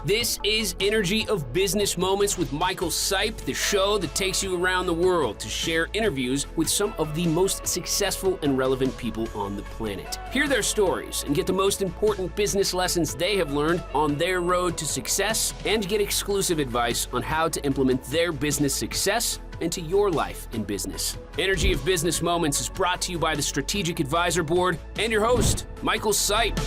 This is Energy of Business Moments with Michael Sipe, the show that takes you around the world to share interviews with some of the most successful and relevant people on the planet. Hear their stories and get the most important business lessons they have learned on their road to success, and get exclusive advice on how to implement their business success into your life and business. Energy of Business Moments is brought to you by the Strategic Advisor Board and your host, Michael Sipe.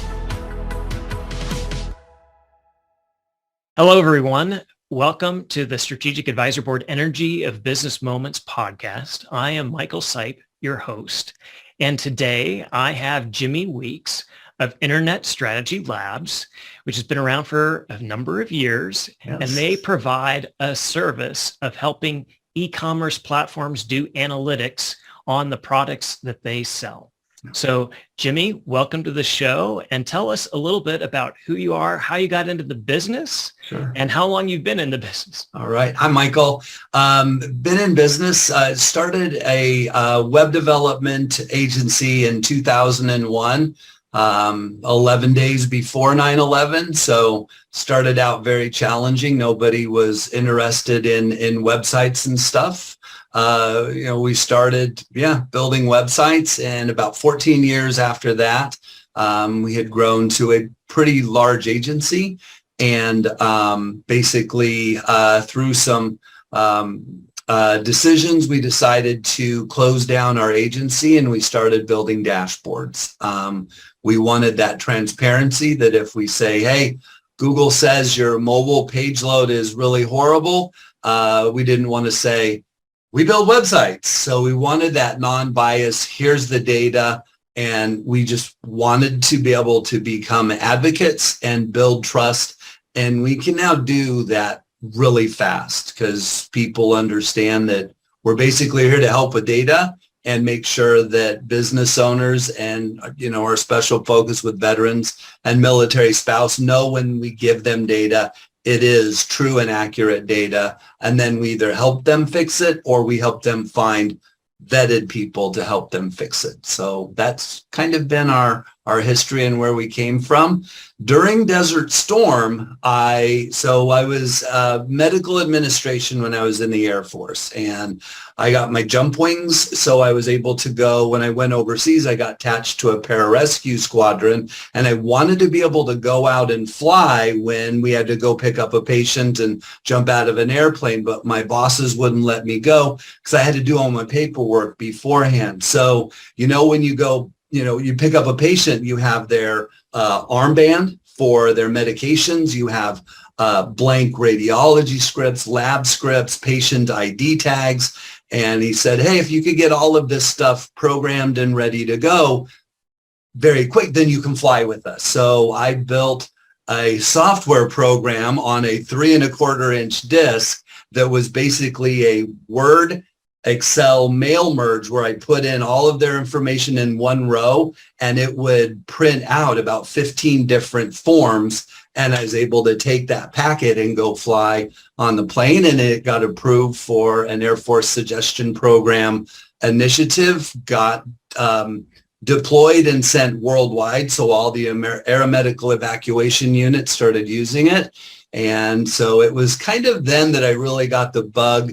Hello, everyone. Welcome to the Strategic Advisor Board Energy of Business Moments podcast. I am Michael Sipe, your host. And today I have Jimmy Weeks of Internet Strategy Labs, which has been around for a number of years. Yes. And they provide a service of helping e-commerce platforms do analytics on the products that they sell. So, Jimmy, welcome to the show, and tell us a little bit about who you are, how you got into the business, and how long you've been in the business. All right. I'm Michael. Been in business. Started a web development agency in 2001, 11 days before 9/11. So started out very challenging. Nobody was interested in websites and stuff. We started, building websites, and about 14 years after that, we had grown to a pretty large agency, and basically through some decisions, we decided to close down our agency, and we started building dashboards. We wanted that transparency that if we say, hey, Google says your mobile page load is really horrible, we didn't want to say, we build websites. So we wanted that non-bias, here's the data, and we just wanted to be able to become advocates and build trust. And we can now do that really fast because people understand that we're basically here to help with data and make sure that business owners and, our special focus with veterans and military spouse know when we give them data, it is true and accurate data, and then we either help them fix it or we help them find vetted people to help them fix it. So that's kind of been our history and where we came from. During Desert Storm, I was medical administration when I was in the Air Force, and I got my jump wings. So I was able to go, when I went overseas, I got attached to a pararescue squadron, and I wanted to be able to go out and fly when we had to go pick up a patient and jump out of an airplane, but my bosses wouldn't let me go because I had to do all my paperwork beforehand. So, when you go, you pick up a patient, you have their armband for their medications, you have blank radiology scripts, lab scripts, patient ID tags. And he said, hey, if you could get all of this stuff programmed and ready to go very quick, then you can fly with us. So I built a software program on a 3¼ inch disk that was basically a Word Excel mail merge where I put in all of their information in one row, and it would print out about 15 different forms. And I was able to take that packet and go fly on the plane, and it got approved for an Air Force Suggestion Program initiative, got deployed and sent worldwide. So all the aeromedical evacuation units started using it. And so it was kind of then that I really got the bug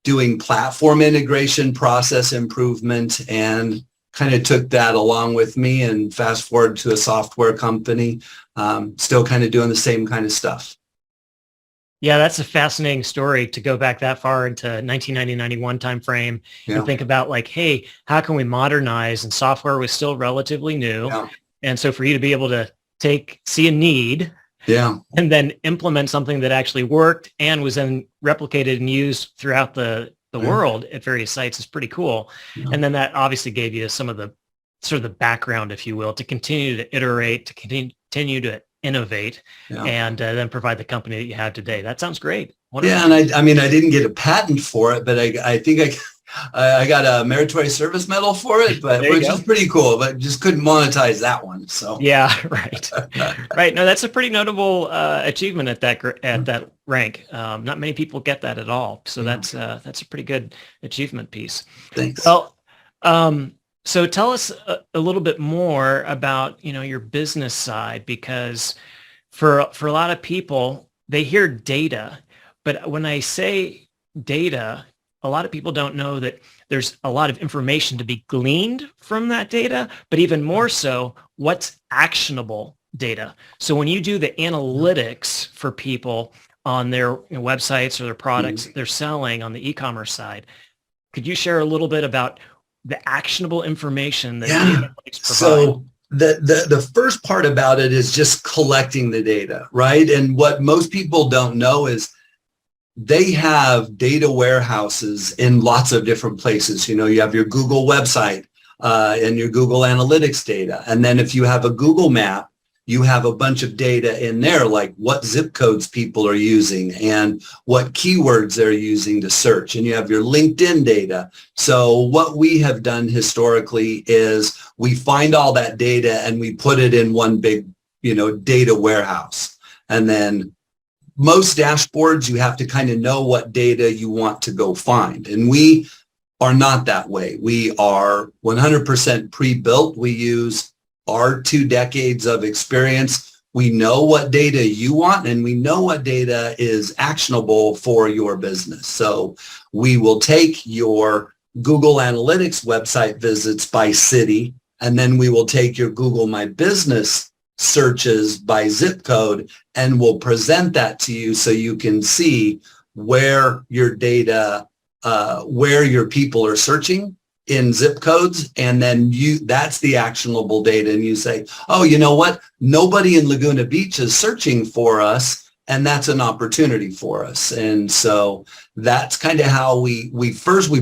doing platform integration, process improvement, and kind of took that along with me and fast forward to a software company, still kind of doing the same kind of stuff. Yeah, that's a fascinating story to go back that far into 1990, 91 timeframe and think about like, hey, how can we modernize? And software was still relatively new. Yeah. And so for you to be able to see a need, and then implement something that actually worked and was then replicated and used throughout the world at various sites is pretty cool. Yeah. And then that obviously gave you some of the sort of the background, if you will, to continue to iterate, to continue to innovate, and then provide the company that you have today. That sounds great. Wonderful. Yeah, and I didn't get a patent for it, but I think I got a meritorious service medal for it, which is pretty cool, but just couldn't monetize that one. So yeah, right, right. No, that's a pretty notable achievement at that rank. Not many people get that at all. So that's a pretty good achievement piece. Thanks. Well, so tell us a little bit more about your business side, because for a lot of people, they hear data, but when I say data, a lot of people don't know that there's a lot of information to be gleaned from that data, but even more so, what's actionable data. So when you do the analytics for people on their websites or their products they're selling on the e-commerce side, could you share a little bit about the actionable information that data analytics provide? So the first part about it is just collecting the data, right? And what most people don't know is they have data warehouses in lots of different places. You have your Google website and your Google Analytics data. And then if you have a Google map, you have a bunch of data in there, like what zip codes people are using and what keywords they're using to search. And you have your LinkedIn data. So what we have done historically is we find all that data and we put it in one big, data warehouse. And then most dashboards, you have to kind of know what data you want to go find. And we are not that way. We are 100% pre-built. We use our 2 decades of experience. We know what data you want, and we know what data is actionable for your business. So we will take your Google Analytics website visits by city, and then we will take your Google My Business searches by zip code, and we'll present that to you so you can see where your data, where your people are searching in zip codes, and then that's the actionable data. And you say, oh, you know what? Nobody in Laguna Beach is searching for us, and that's an opportunity for us. And so that's kind of how we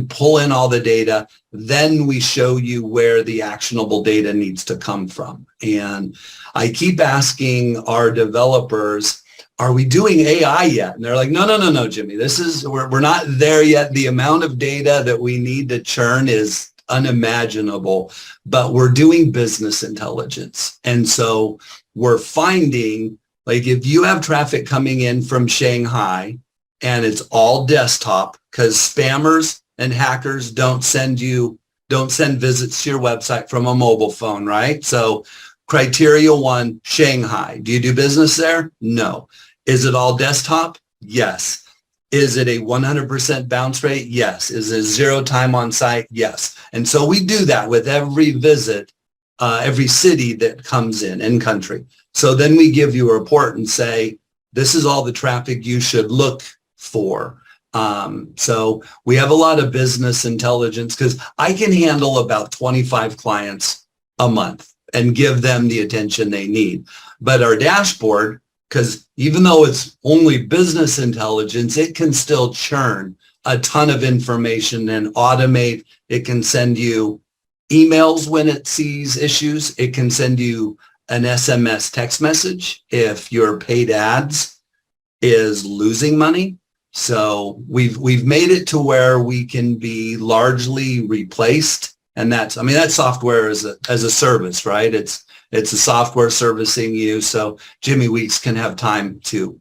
pull in all the data, then we show you where the actionable data needs to come from. And I keep asking our developers, are we doing AI yet? And they're like, no, Jimmy, we're not there yet. The amount of data that we need to churn is unimaginable, but we're doing business intelligence. And so we're finding, like, if you have traffic coming in from Shanghai and it's all desktop, because spammers and hackers don't send visits to your website from a mobile phone, right? So criteria 1, Shanghai. Do you do business there? No. Is it all desktop? Yes. Is it a 100% bounce rate? Yes. Is it 0 time on site? Yes. And so we do that with every visit, every city that comes in country. So then we give you a report and say, this is all the traffic you should look for. So we have a lot of business intelligence because I can handle about 25 clients a month and give them the attention they need. But our dashboard, because even though it's only business intelligence, it can still churn a ton of information and automate. It can send you emails when it sees issues. It can send you an SMS text message if your paid ads is losing money. So we've made it to where we can be largely replaced. And that's software as a service, right? It's a software servicing you. So Jimmy Weeks can have time to,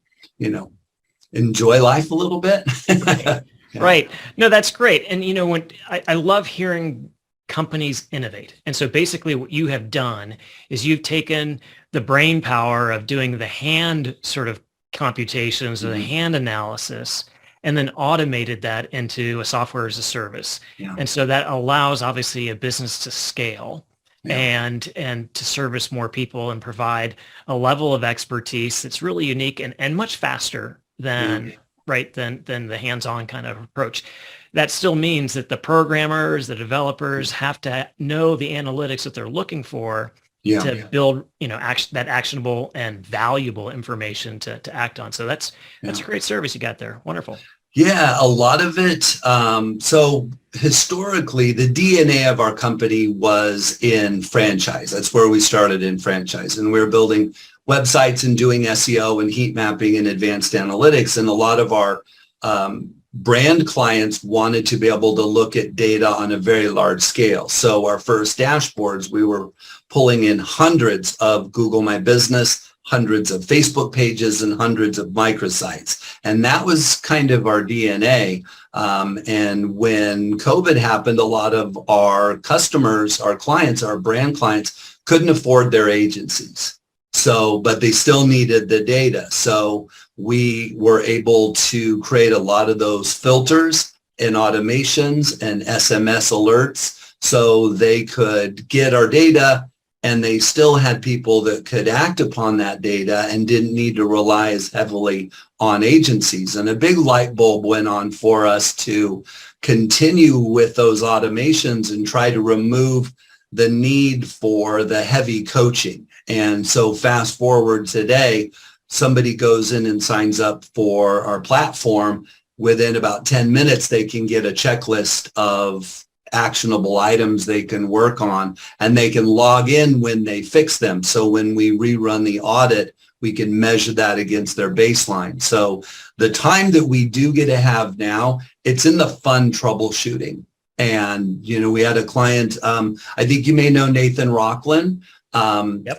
enjoy life a little bit. Right. Yeah. Right. No, that's great. And, when I love hearing companies innovate. And so basically what you have done is you've taken the brain power of doing the hand sort of computations or the hand analysis and then automated that into a software as a service. Yeah. And so that allows obviously a business to scale. Yeah. and to service more people and provide a level of expertise that's really unique and much faster than than the hands-on kind of approach. That still means that the programmers, the developers have to know the analytics that they're looking for to build, that actionable and valuable information to act on. So that's a great service you got there. Wonderful. Yeah, a lot of it. So historically, the DNA of our company was in franchise. That's where we started, in franchise. And we were building websites and doing SEO and heat mapping and advanced analytics. And a lot of our brand clients wanted to be able to look at data on a very large scale. So our first dashboards, we were pulling in hundreds of Google My Business, hundreds of Facebook pages, and hundreds of microsites. And that was kind of our DNA. And when COVID happened, a lot of our customers, our clients, our brand clients couldn't afford their agencies. So, but they still needed the data. So we were able to create a lot of those filters and automations and SMS alerts so they could get our data, and they still had people that could act upon that data and didn't need to rely as heavily on agencies. And a big light bulb went on for us to continue with those automations and try to remove the need for the heavy coaching. And so fast forward today, somebody goes in and signs up for our platform. Within about 10 minutes, they can get a checklist of actionable items they can work on, and they can log in when they fix them. So when we rerun the audit, we can measure that against their baseline. So the time that we do get to have now, it's in the fun troubleshooting. And, we had a client, I think you may know Nathan Rocklin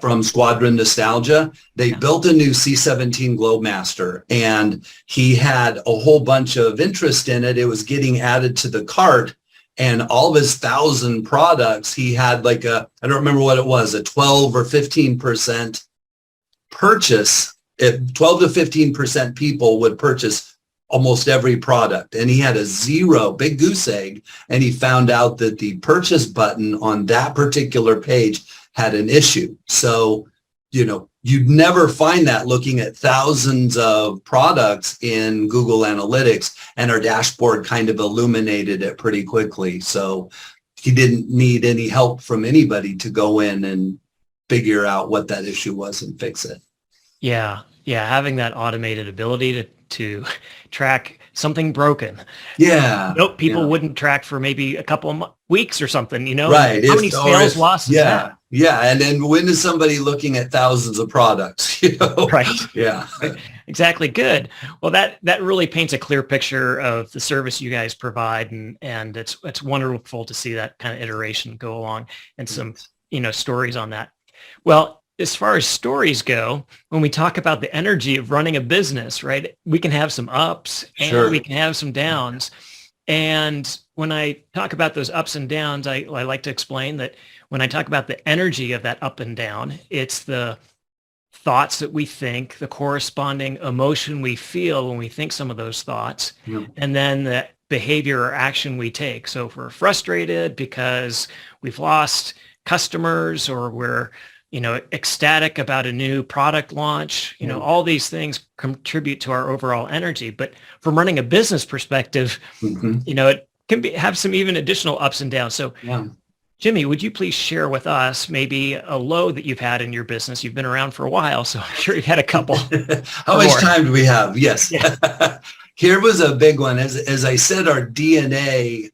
from Squadron Nostalgia. They built a new C-17 Globemaster, and he had a whole bunch of interest in it. It was getting added to the cart, and all of his 1,000 products, he had I don't remember what it was, a 12 or 15% purchase. If 12 to 15% people would purchase almost every product, and he had a zero, big goose egg, and he found out that the purchase button on that particular page had an issue. So, you'd never find that looking at thousands of products in Google Analytics, and our dashboard kind of illuminated it pretty quickly. So he didn't need any help from anybody to go in and figure out what that issue was and fix it. Yeah. Having that automated ability to track something broken. Yeah. Nope. People wouldn't track for maybe a couple of weeks or something, Right. How many sales losses? Yeah. Yeah. And then when is somebody looking at thousands of products? Right. Yeah. Exactly. Good. Well, that really paints a clear picture of the service you guys provide. And it's wonderful to see that kind of iteration go along, and some, stories on that. Well, as far as stories go, when we talk about the energy of running a business, right, we can have some ups and we can have some downs. And when I talk about those ups and downs, I like to explain that when I talk about the energy of that up and down, it's the thoughts that we think, the corresponding emotion we feel when we think some of those thoughts, and then the behavior or action we take. So if we're frustrated because we've lost customers, or we're ecstatic about a new product launch, all these things contribute to our overall energy. But from running a business perspective, it can have some even additional ups and downs. So Jimmy, would you please share with us maybe a low that you've had in your business? You've been around for a while, so I'm sure you've had a couple. How much time do we have? Yes. Yeah. Here was a big one. As I said, our DNA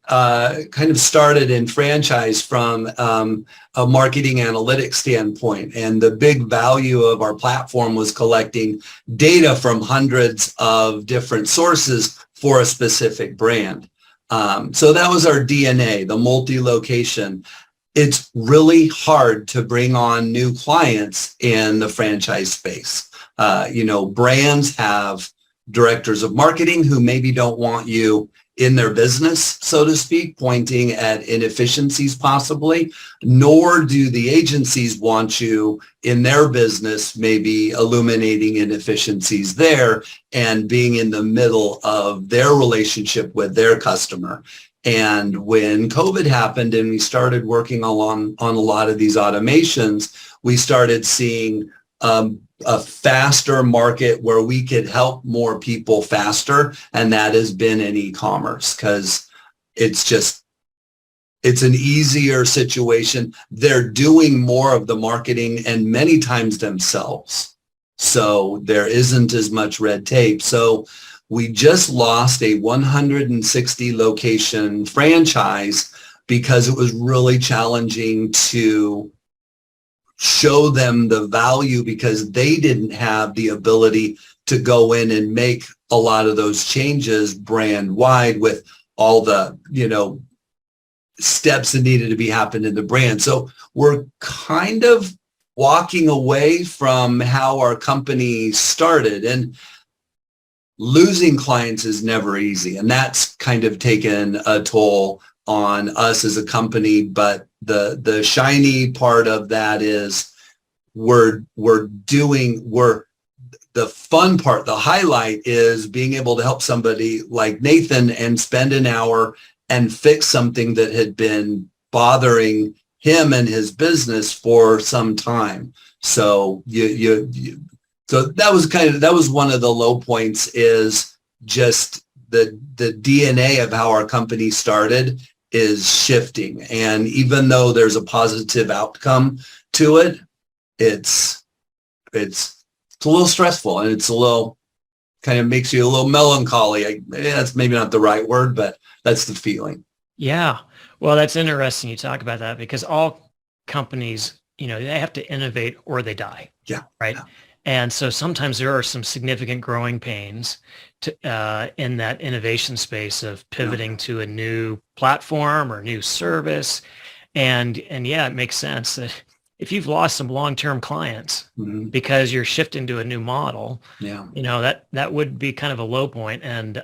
kind of started in franchise from a marketing analytics standpoint. And the big value of our platform was collecting data from hundreds of different sources for a specific brand. So that was our DNA, the multi-location. It's really hard to bring on new clients in the franchise space. Brands have directors of marketing who maybe don't want you in their business, so to speak, pointing at inefficiencies possibly, nor do the agencies want you in their business, maybe illuminating inefficiencies there and being in the middle of their relationship with their customer. And when COVID happened and we started working on a lot of these automations, we started seeing a faster market where we could help more people faster. And that has been in e-commerce, because it's an easier situation. They're doing more of the marketing and many times themselves. So there isn't as much red tape. So we just lost a 160 location franchise because it was really challenging to show them the value, because they didn't have the ability to go in and make a lot of those changes brand wide with all the, steps that needed to be happened in the brand. So we're kind of walking away from how our company started, and losing clients is never easy. And that's kind of taken a toll on us as a company. But the shiny part of that is the fun part, the highlight is being able to help somebody like Nathan and spend an hour and fix something that had been bothering him and his business for some time. So so that was one of the low points, is just the DNA of how our company started is shifting. And even though there's a positive outcome to it, it's a little stressful, and it's a little, kind of makes you a little melancholy. That's maybe not the right word, but that's the feeling. Yeah. Well, that's interesting you talk about that, because all companies, they have to innovate or they die. Yeah. Right. Yeah. And so sometimes there are some significant growing pains in that innovation space of pivoting to a new platform or new service. And yeah, it makes sense that if you've lost some long-term clients because you're shifting to a new model, that would be kind of a low point. And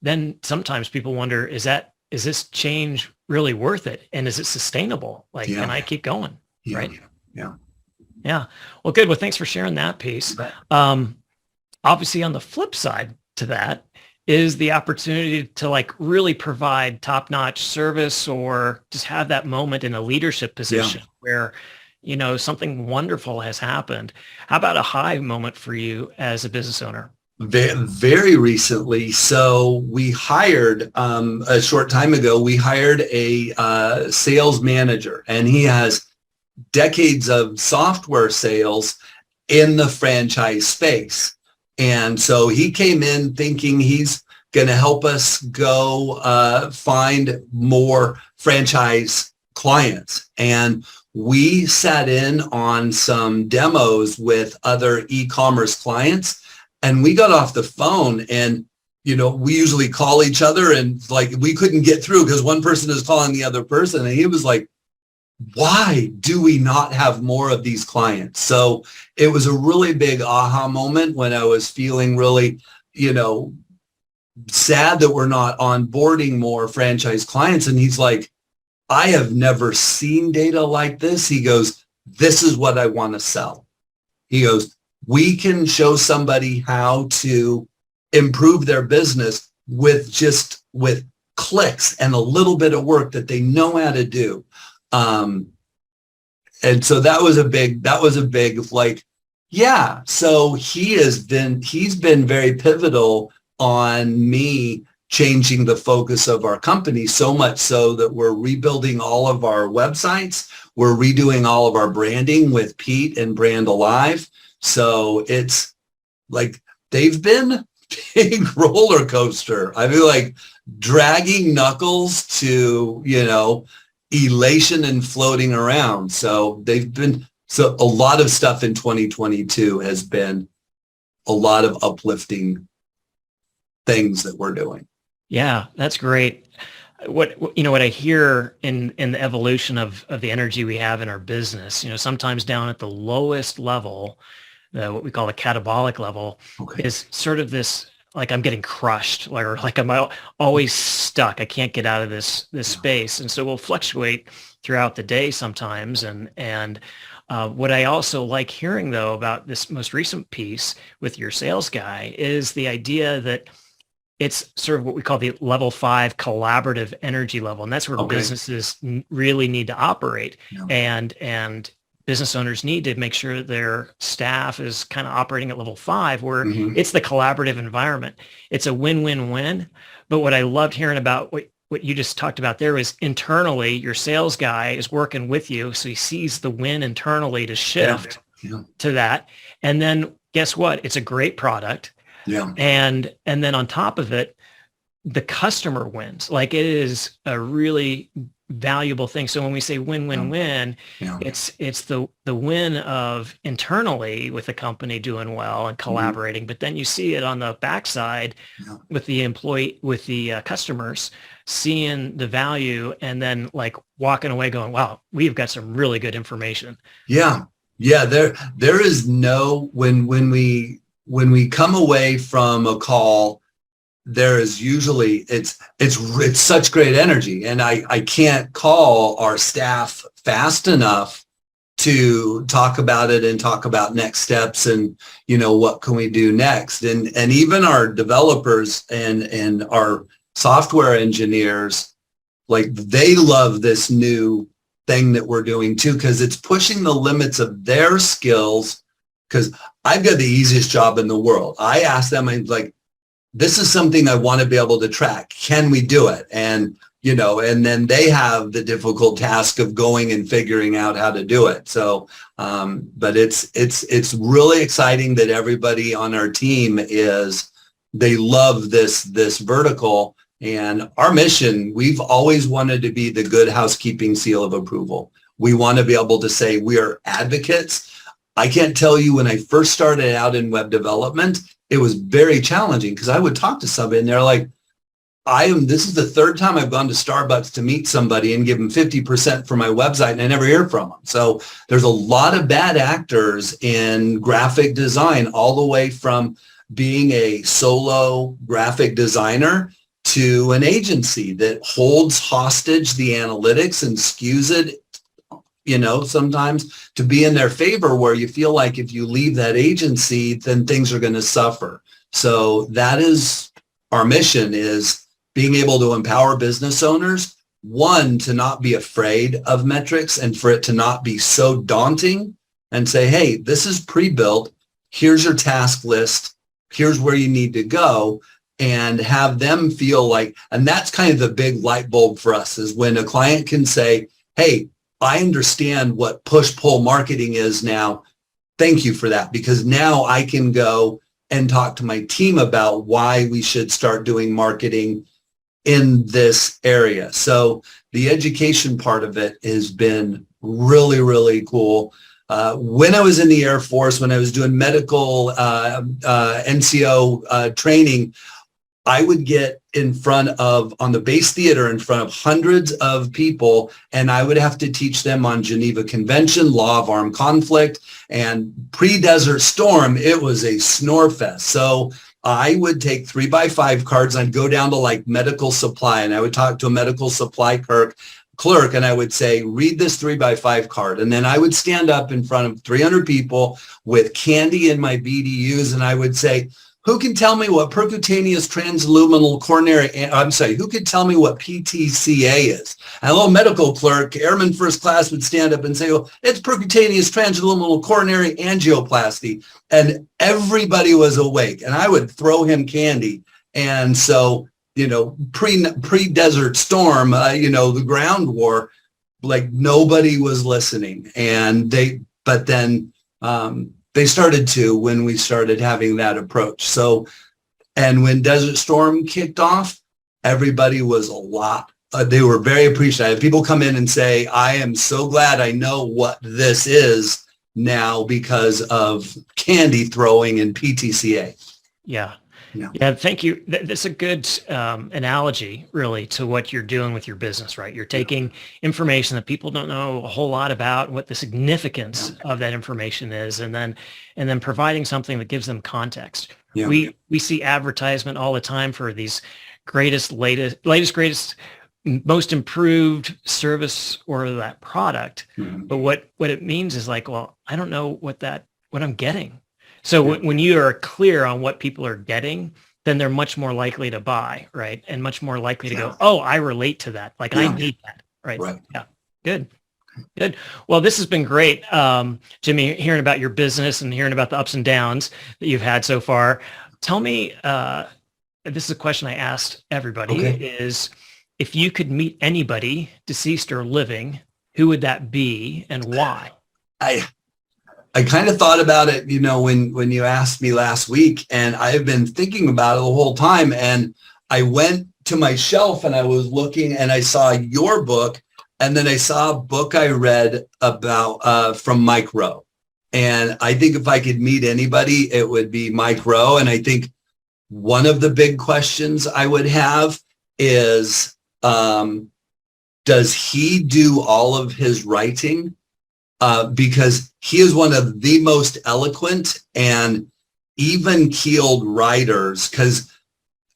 then sometimes people wonder, is this change really worth it? And is it sustainable? Can I keep going? Yeah. Right. Yeah. Yeah. Well, good. Well, thanks for sharing that piece. Obviously on the flip side to that is the opportunity to really provide top-notch service, or just have that moment in a leadership position where, something wonderful has happened. How about a high moment for you as a business owner? Very recently. So we hired, a short time ago, we hired a sales manager, and he has decades of software sales in the franchise space. And so he came in thinking he's going to help us go find more franchise clients. And we sat in on some demos with other e-commerce clients, and we got off the phone, and we usually call each other, and we couldn't get through because one person is calling the other person. And he was like, why do we not have more of these clients? So it was a really big aha moment when I was feeling really, sad that we're not onboarding more franchise clients. And he's like, I have never seen data like this. He goes, this is what I want to sell. He goes, we can show somebody how to improve their business with clicks and a little bit of work that they know how to do. And so that was a big, so he's been very pivotal on me changing the focus of our company, so much so that we're rebuilding all of our websites. We're redoing all of our branding with Pete and Brand Alive. So it's they've been big roller coaster. I feel like dragging knuckles to, elation and floating around. So a lot of stuff in 2022 has been a lot of uplifting things that we're doing. Yeah, that's great. What I hear in the evolution of the energy we have in our business, sometimes down at the lowest level, what we call the catabolic level, is sort of this, I'm getting crushed, or I'm always stuck. I can't get out of this space. And so we'll fluctuate throughout the day sometimes. And what I also like hearing, though, about this most recent piece with your sales guy is the idea that it's sort of what we call the level 5 collaborative energy level. And that's where businesses really need to operate. Yeah. And business owners need to make sure their staff is kind of operating at level 5, where it's the collaborative environment. It's a win-win-win. But what I loved hearing about what you just talked about there was internally, your sales guy is working with you. So he sees the win internally to shift to that. And then guess what? It's a great product. Yeah. And then on top of it, the customer wins. It is a really valuable thing. So when we say win-win-win, it's the win of internally with the company doing well and collaborating, but then you see it on the backside with the customers seeing the value, and then walking away going, wow, we've got some really good information. Yeah. Yeah. There is no, when we come away from a call, there is usually it's such great energy, and I can't call our staff fast enough to talk about it and talk about next steps and, you know, what can we do next? And even our developers and our software engineers, like they love this new thing that we're doing too, because it's pushing the limits of their skills. Because I've got the easiest job in the world. I ask them, I'm like, this is something I want to be able to track. Can we do it? And, you know, and then they have the difficult task of going and figuring out how to do it. So, but it's really exciting that everybody on our team they love this vertical. And our mission, we've always wanted to be the good housekeeping seal of approval. We want to be able to say we are advocates. I can't tell you, when I first started out in web development, it was very challenging because I would talk to somebody and they're like, this is the third time I've gone to Starbucks to meet somebody and give them 50% for my website, and I never hear from them. So there's a lot of bad actors in graphic design, all the way from being a solo graphic designer to an agency that holds hostage the analytics and skews it, you know, sometimes to be in their favor, where you feel like if you leave that agency, then things are going to suffer. So that is our mission, is being able to empower business owners, one, to not be afraid of metrics and for it to not be so daunting, and say, hey, this is pre-built. Here's your task list. Here's where you need to go, and have them feel like, and that's kind of the big light bulb for us, is when a client can say, hey, I understand what push-pull marketing is now. Thank you for that, because now I can go and talk to my team about why we should start doing marketing in this area. So the education part of it has been really, really cool. When I was in the Air Force, when I was doing medical NCO training, I would get in front of, on the base theater, in front of hundreds of people, and I would have to teach them on Geneva Convention, law of armed conflict, and pre-Desert Storm, it was a snore fest. So I would take 3x5 cards, and I'd go down to like medical supply, and I would talk to a medical supply clerk, and I would say, read this 3x5 card. And then I would stand up in front of 300 people with candy in my BDUs, and I would say, who can tell me what percutaneous transluminal coronary, who could tell me what PTCA is? And a little medical clerk, airman first class, would stand up and say, well, it's percutaneous transluminal coronary angioplasty. And everybody was awake, and I would throw him candy. And so, you know, pre-Desert Storm, the ground war, like nobody was listening. And but then, they started to, when we started having that approach. So, and when Desert Storm kicked off, everybody was they were very appreciative. People come in and say, I am so glad I know what this is now because of candy throwing and PTCA. Yeah. Yeah, thank you. That's a good analogy, really, to what you're doing with your business, right? You're taking information that people don't know a whole lot about, what the significance of that information is, and then providing something that gives them context. Yeah. We see advertisement all the time for these latest, greatest, most improved service or that product. Mm-hmm. But what it means is like, well, I don't know what I'm getting. So when you are clear on what people are getting, then they're much more likely to buy, right? And much more likely to go, oh, I relate to that. Like I need that, right? Yeah. Good. Well, this has been great, Jimmy, hearing about your business and hearing about the ups and downs that you've had so far. Tell me, this is a question I asked everybody, is if you could meet anybody, deceased or living, who would that be and why? I kind of thought about it, when you asked me last week, and I've been thinking about it the whole time. And I went to my shelf and I was looking and I saw your book, and then I saw a book I read about from Mike Rowe. And I think if I could meet anybody, it would be Mike Rowe. And I think one of the big questions I would have is, does he do all of his writing? Because he is one of the most eloquent and even-keeled writers, because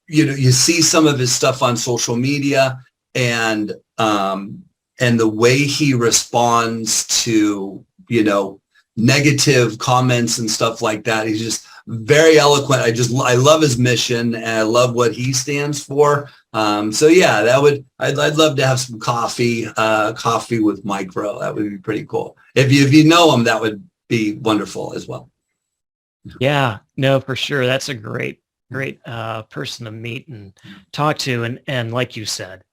you see some of his stuff on social media, and the way he responds to negative comments and stuff like that. He's just very eloquent. I love his mission and I love what he stands for. So yeah, I'd love to have some coffee with Mike Rowe. That would be pretty cool. If you know him, that would be wonderful as well. Yeah, no, for sure. That's a great person to meet and talk to. And like you said,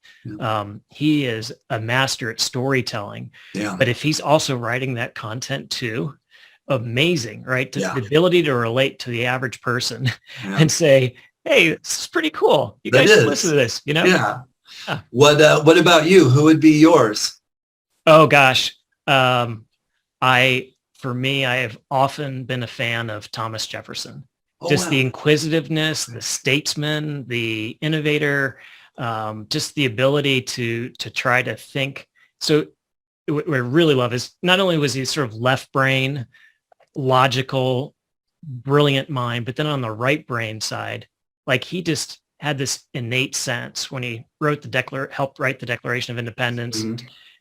he is a master at storytelling. Yeah. But if he's also writing that content too, amazing, right? The ability to relate to the average person and say, hey, this is pretty cool. You guys should listen to this, Yeah. What about you? Who would be yours? Oh gosh. For me, I have often been a fan of Thomas Jefferson. The inquisitiveness, the statesman, the innovator, just the ability to try to think. So what I really love is not only was he sort of left brain, logical, brilliant mind, but then on the right brain side, like he just had this innate sense when he wrote helped write the Declaration of Independence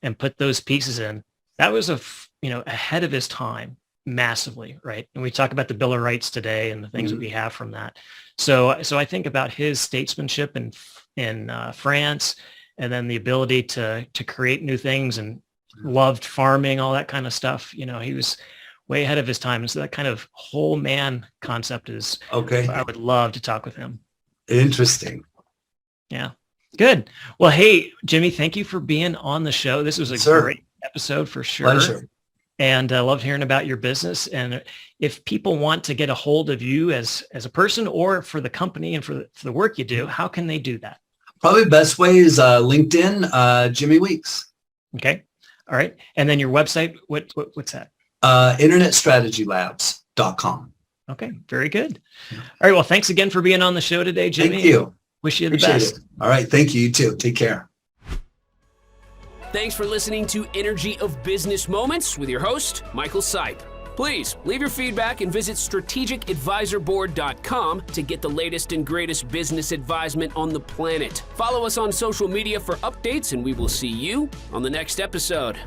and put those pieces in. That was ahead of his time massively, right? And we talk about the Bill of Rights today and the things that we have from that. So I think about his statesmanship in France, and then the ability to create new things, and loved farming, all that kind of stuff. He was way ahead of his time. And so that kind of whole man concept is okay. I would love to talk with him. Interesting. Yeah. Good. Well, hey, Jimmy, thank you for being on the show. This was a great episode for sure. Pleasure. And I love hearing about your business. And if people want to get a hold of you as a person or for the company and for the work you do, how can they do that? Probably the best way is LinkedIn, Jimmy Weeks. Okay. All right. And then your website, what's that? InternetStrategyLabs.com. Okay. Very good. All right. Well, thanks again for being on the show today, Jimmy. Thank you. Wish you the best. It. All right. Thank you. You too. Take care. Thanks for listening to Energy of Business Moments with your host, Michael Sipe. Please leave your feedback and visit strategicadvisorboard.com to get the latest and greatest business advisement on the planet. Follow us on social media for updates, and we will see you on the next episode.